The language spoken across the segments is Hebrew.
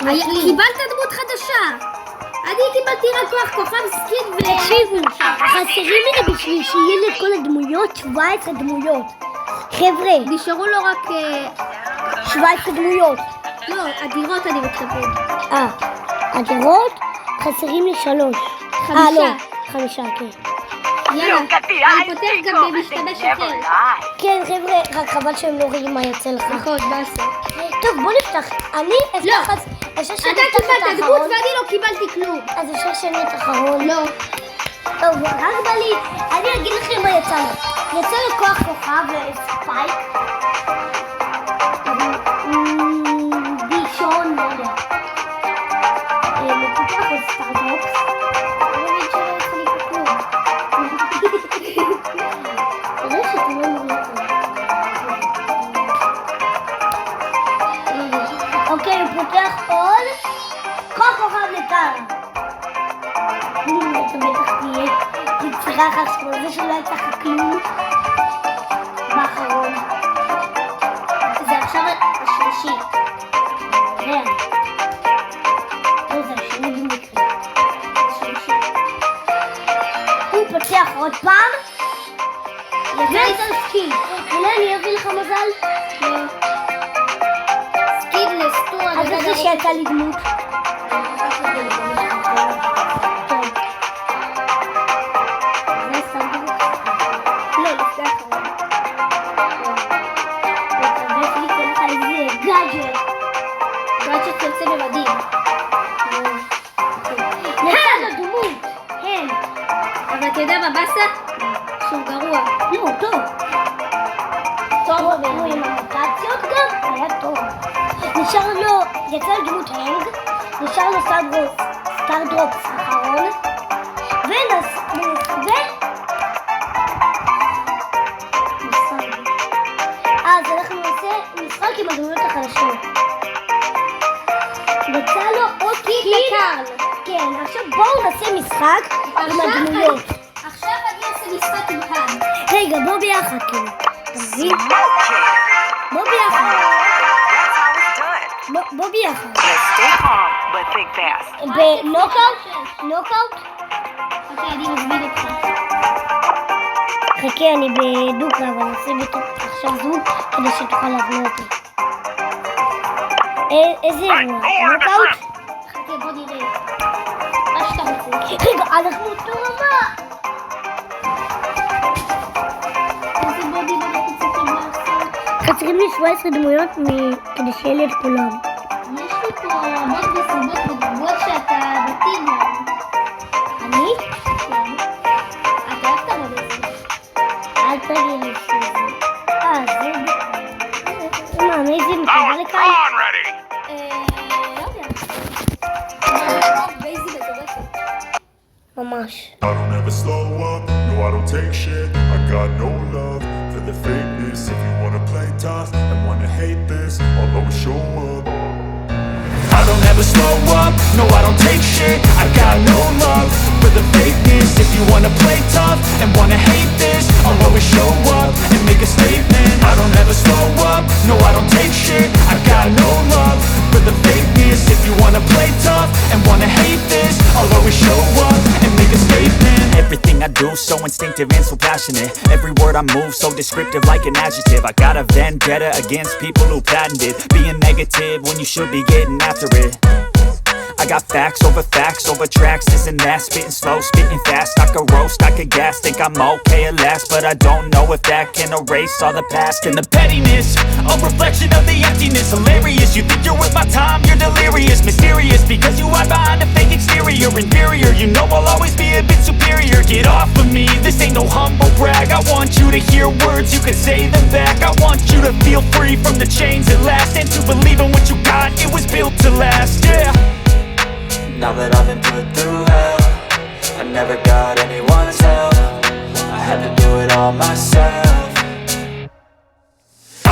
קיבלת דמות חדשה. אני קיבלתי רק כוח כוכב סקין תקשיבו, חסרים לי בשביל שיהיה לי את כל הדמויות 17 דמויות. חבר'ה, נשארו לו רק 17 דמויות. לא, אדירות אני מתכוון. אדירות? חסרים לי 3. 5. לא, 5, כן. יאללה, אני פותח גם במשתמש אחר. כן, חבר'ה, רק חבל שהם לא רואים מה יוצא לך. נכון, באסה. טוב, בוא נפתח. אני אפתח... אפשר שאני אתה אפתח את קיבלת דמות האחרון? ואני לא קיבלתי כלום. אז אפשר שאני את האחרון? לא. טוב, רק בא לי... אני אגיד לכם מה יצא לי. יצא לי כוח כוכב ספייק. בישון, לא יודע. מפותח עוד סטארט-אפס. אני מבין שלא יצא לי כלום. תראה שאתם לא מבין את זה. אוקיי, הוא פותח עוד כוח כוכב לטרה. אתה בטח תהיה יצירה אחת שלו, זה שלא יצא לך כלום באחרון. זה עכשיו השלישי. תראה. לא, זה השני במקרה. השלישי. הוא פותח עוד פעם. יצא לי את הסקין. אולי אני אביא לך מזל? לא. סקין לסטור. אז איך זה שיצא לי דמות? אבל אתה יודע מה באסה? שהוא גרוע. לא, טוב. טוב, הוא עם המוטציות גם? היה טוב. נשאר לו, יצא לו דמות הנג, נשאר לו סטארדרופס האחרון, אז אנחנו נעשה משחק עם הדמויות החדשות. יצא לו עוד קיקל. כן, עכשיו בואו נעשה משחק עם הדמויות. עכשיו אני אעשה משחק עם כאן. רגע, בוא ביחד, כן. תבין? בוא ביחד. בוא ביחד. בנוקאוט? נוקאוט? אוקיי, אני מזמין אותך. חכה, אני בדוקה, אבל נעשה עכשיו זום כדי שתוכל להבין אותי. איזה אירוע? נוקאוט? חכה, בוא נראה. מה שאתה רוצה. רגע, אנחנו אותו רמה! איזה בודי אנחנו צריכים לעשות? חסרים לי 17 דמויות כדי שיהיה לי את כולם. יש לי פה רמות וסיבות ודמות שאתה מתאים להם. אני? כן. אתה אוהב את המודל. אל תגיד לי שזה. זה... מה, מאיזה מקרה לכאן? לא יודע. באיזה מטורפת. ממש. I don't ever slow up, no I don't take shit. I got no love for the fakeness. If you wanna play tough and wanna hate this, I'll always show up. I don't ever slow up, no I don't take shit. I got no love for the fakeness. If you wanna play tough and wanna hate this, I'll always show up and make a statement. I don't ever slow up, no I don't take shit. I got no love for the fakeness. If you wanna play tough and wanna hate this, I'll always show up and make a statement. Everything I do so instinctive and so passionate. Every word I move so descriptive like an adjective. I got a vendetta against people who patented being negative when you should be getting after it. I got facts over tracks, this and that. Spitting slow, spitting fast. I could roast, I could gas. Think I'm okay at last, but I don't know if that can erase all the past. And the pettiness, a reflection of the emptiness. Hilarious, you think you're worth my time, you're delirious. Mysterious, because you hide behind a fake exterior. Inferior, you know I'll always be a bit superior. Get off of me, this ain't no humble brag. I want you to hear words, you can say them back. I want you to feel free from the chains at last, and to believe in what you got, it was built to last, yeah. Now that I've been put through hell, I never got anyone's help. I had to do it all myself.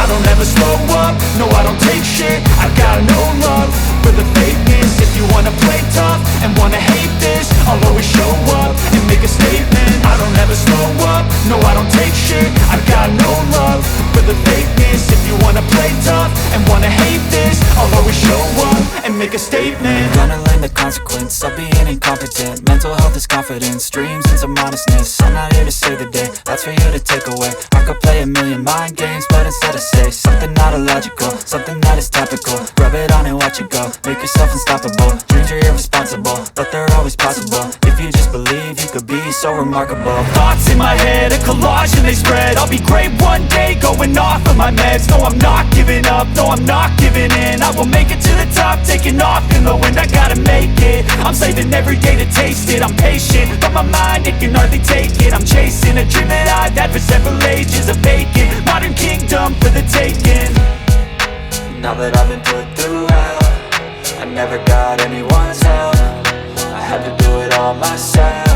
I don't ever slow up, no I don't take shit. I got no love for the fakeness. If you wanna play tough and wanna hate this, I'll always show up and make a statement. I don't ever slow up, no I don't take shit. I got no love for the fakeness. If you wanna play tough and wanna hate this, I'll always show up and make make a statement. Gonna learn the consequence of being incompetent. Mental health is confidence, dreams and some honestness. I'm not here to save the day, that's for you to take away. I could play a million mind games, but instead I say something not illogical, something that is topical. Rub it on and watch it go, make yourself unstoppable. Dreams are irresponsible, but they're always possible. If you just believe, you could be so remarkable. Thoughts in my head, a collage and they spread. I'll be great one day, going off of my meds. No, I'm not giving up, no, I'm not giving in. I will make it to the top, taking off in the wind. I gotta make it, I'm saving every day to taste it. I'm patient, but my mind, it can hardly take it. I'm chasing a dream that I've had for several ages. A vacant, modern kingdom for the taking. Now that I've been put through hell, I never got anyone's help. I had to do it all myself.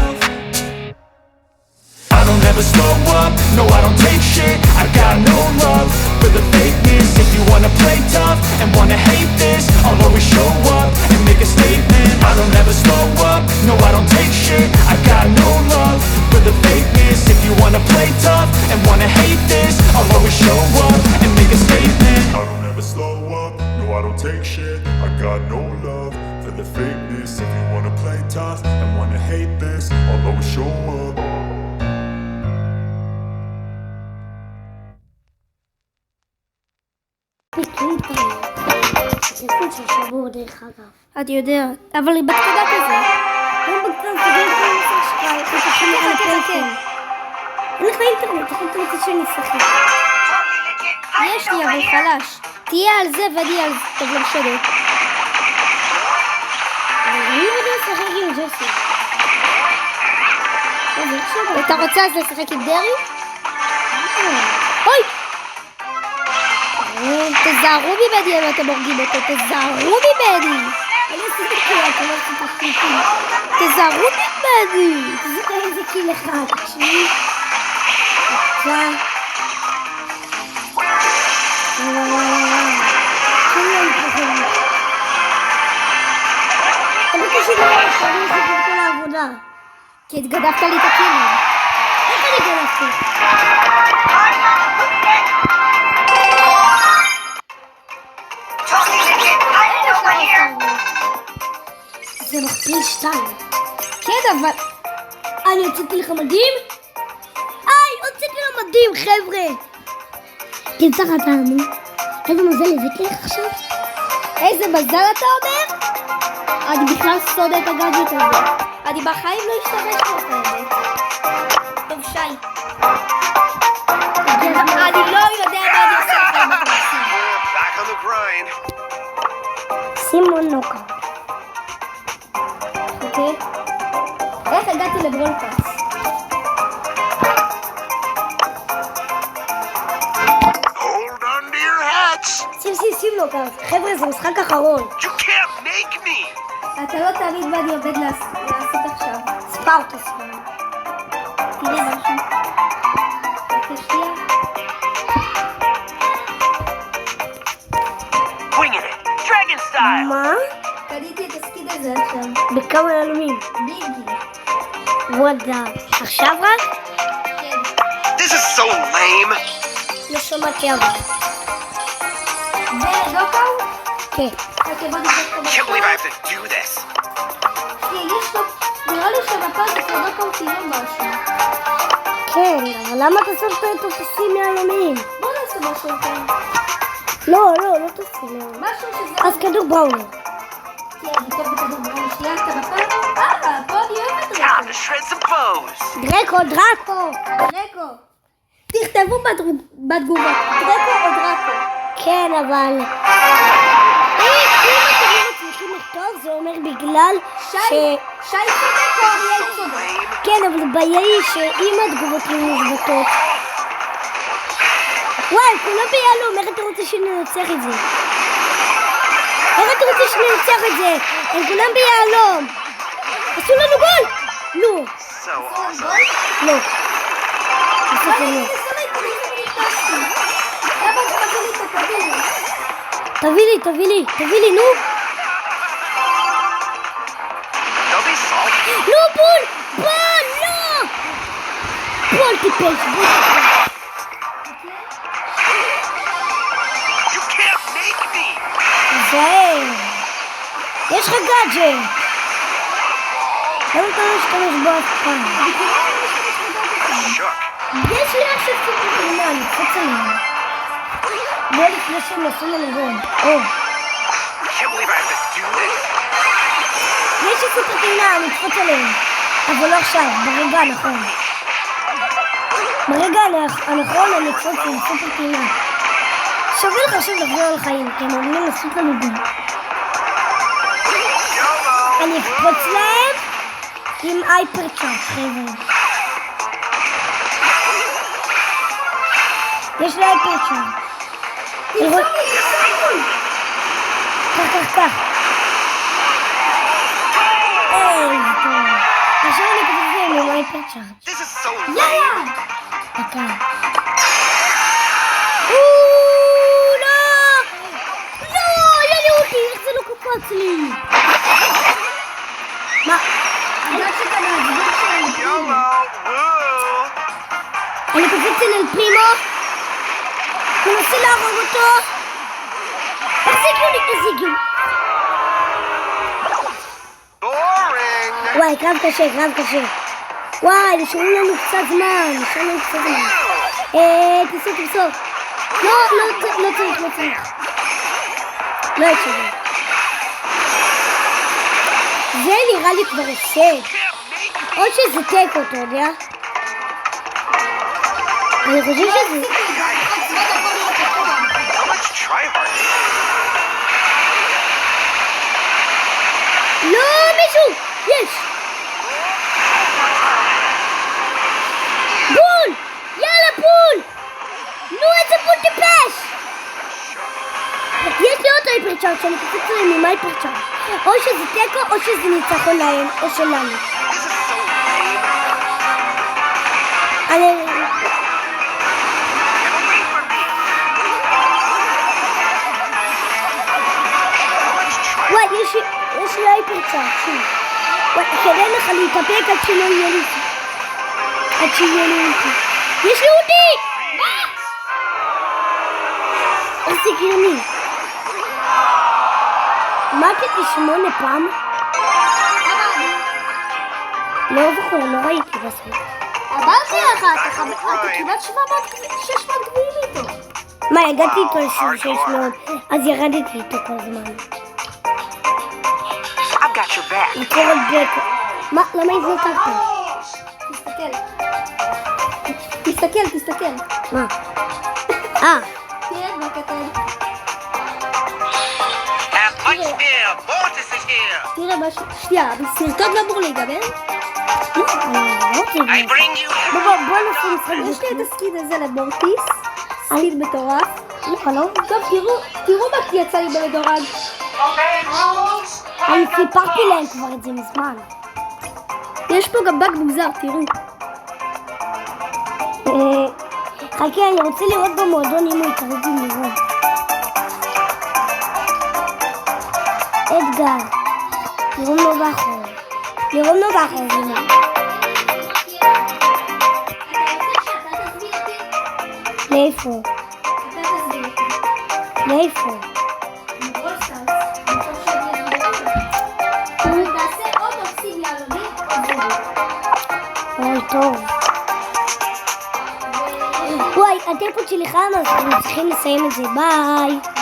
I don't ever slow up, no I don't take shit. I got no love for the fakeness. If you wanna play tough and wanna hate this, I'll always show up and make a statement. I don't ever slow up, no I don't take shit. I got no love for the fakeness. If you wanna play tough and wanna hate this, I'll always show up and make a statement. I don't ever slow up, no I don't take shit. I got no love for the fakeness. If you wanna play tough and wanna hate this, I'll always show up. מקרים כאלה. זה סוג של שבור דרך אגב. את יודעת, אבל היא בקטנה כזה. לא בקטנה, זה גם כאלה ששקל, זה קשה לי על הפלאפון. אין לך אינטרנט, איך אתה רוצה שאני אשחק? יש לי, אבל חלש. תהיה על זה ואני על טוב לשדר. אני לא יודע לשחק עם ג'סי. אתה רוצה אז לשחק עם דרי? אוי! תזהרו מבני אם אתם הורגים אותו, תזהרו מבני! אני עשיתי כולה, אתה לא עשית חלקים. תזהרו מבני! זה כאלה זה קיל אחד, תקשיב. בבקשה. כולם ככה. אתה בקושי לא איך, אני עושה את כל העבודה. כי התגדפת לי את הקילים. איך אני גדלתי? זה מכפיל 2. כן, אבל... אני הוצאתי לך מדים? הוצאתי לך מדים, חבר'ה! תמצא לך טענו. איזה מזל הבאתי לך עכשיו? איזה מזל אתה אומר? אני בכלל סודה את הגאדג'ט הזה. אני בחיים לא אשתמש בזה. טוב, שי. אני לא יודע מה אני עושה לך עם התקציב. Back on the grind. סימון נוקה. אוקיי? איך הגעתי לברולפס? Hold on to your hats. שים נוקה. חבר'ה, זה משחק אחרון. You can't make me. אתה לא תמיד מה אני עובד לעשות עכשיו. ספארטוס. תראה משהו. רק שנייה. Winging it. Dragon style. מה? קניתי את הסקיד הזה עכשיו. בכמה יהלומים? ביגי. וואדה. עכשיו רק? כן. This is so lame. לא שמעתי אבל. זה דוקאו? כן. אוקיי, בוא נבדוק את Can't believe I המחקר. have to do this. יש לו... נראה לי שבפעם זה כבר דוקאו צילום משהו. כן, אבל למה אתה שם פה את תופסים יהלומים? בוא נעשה משהו אחר. לא תופסים יהלומים. משהו שזה... אז כדור בראונר. כן, טוב בכדור בראונר. שנייה, אתה בפעם? פה אני אוהבת את Time זה. to shred some bows. דרקו. תכתבו בתגובה. דרקו או דרקו? כן, אבל... אם אתם צריכים לכתוב, זה אומר בגלל שי צודק או אריאל צודק? כן, אבל הבעיה היא שאם התגובות לא מוזבטות... וואי, כולם ביהלום, איך אתה רוצה שננצח את זה? הם כולם ביהלום! עשו לנו גול! לא. So awesome. לא. עשו לנו. תביא לי, נו! Don't be salty. לא, בול! לא! בול טיפש, You can't make me. זהו. יש לך גאדג'ט! למה אתה לא משתמש בו אף פעם? יש לי עכשיו סופר קרינה, נקפוץ עליהם. לא לפני שהם עושים לנגון. I can't believe I have to do this. יש לי סופר קרינה, נקפוץ עליהם. אבל לא עכשיו, ברגע הנכון. ברגע הנכון אני אקפוץ עם סופר קרינה. שווה לך עכשיו לחזור על חיים, כי הם אומרים לעשות לנו בי. אני אקפוץ להם עם הייפר צ'אט, חבר'ה. יש לי הייפר צ'אט. כך. איזה טוב. עכשיו אני אקפוץ להם עם הייפר צ'אט. This is so lame. יאללה! דקה. לא! לא! היה לי אותי! איך זה לא קפץ לי? מה? יודעת שאתה מהגדול של אל פרימו. YOLO. אני קופץ אל פרימו. מנסה להרוג אותו. איך זה הגיוני? Boring. וואי, קרב קשה. וואי, נשארו לנו קצת זמן. תמסור. לא צריך. לא אפשר. זה נראה לי כבר הישג. או שזה טקו, אתה יודע? אני חושב שזה... So much tryhard. לא, מישהו! יש! בול! יאללה, בול! נו, איזה בול טיפש! יש לי עוד הייפר צ'ארט שאני קופץ להם עם הייפר צ'ארט. או שזה טקו או שזה ניצחון להם, או שלנו. This is so lame. אני... Get away from me. So much tryhard. וואי, יש לי הייפר צ'ארט, שוב. וואי, כדאי לך להתאפק עד שלא יהיה לי אותי. יש לי אותי! איזה גרמי. מתתי 8 פעם? לא זוכר, לא ראיתי בסוף. אמרתי לך, אתה כמעט 600 גביעים איתו. מה, הגעתי איתו ל-600, אז ירדתי איתו כל הזמן. I've got your back. לקורת בקו. מה, למה הזנקרת? תסתכל. מה? תראה מה כתב. Have lunch here. Mortis is here. תראה משהו. שנייה, סרטון לא אמור להיגמר? I bring you. בוא נעשה משחק. יש לי את הסקיד הזה למורטיס. סקיד מטורף. טוב, תראו מה יצא לי במדורג. אני סיפרתי להם כבר את זה מזמן. יש פה גם באג מוזר, תראו. חכה, אני רוצה לראות במועדון אם הוא יתערב עם לירון. אדגר. לירון לא באחור. לאיפה? אוי, טוב. וואי, הטלפון שלי חם, אז אנחנו צריכים לסיים את זה. ביי.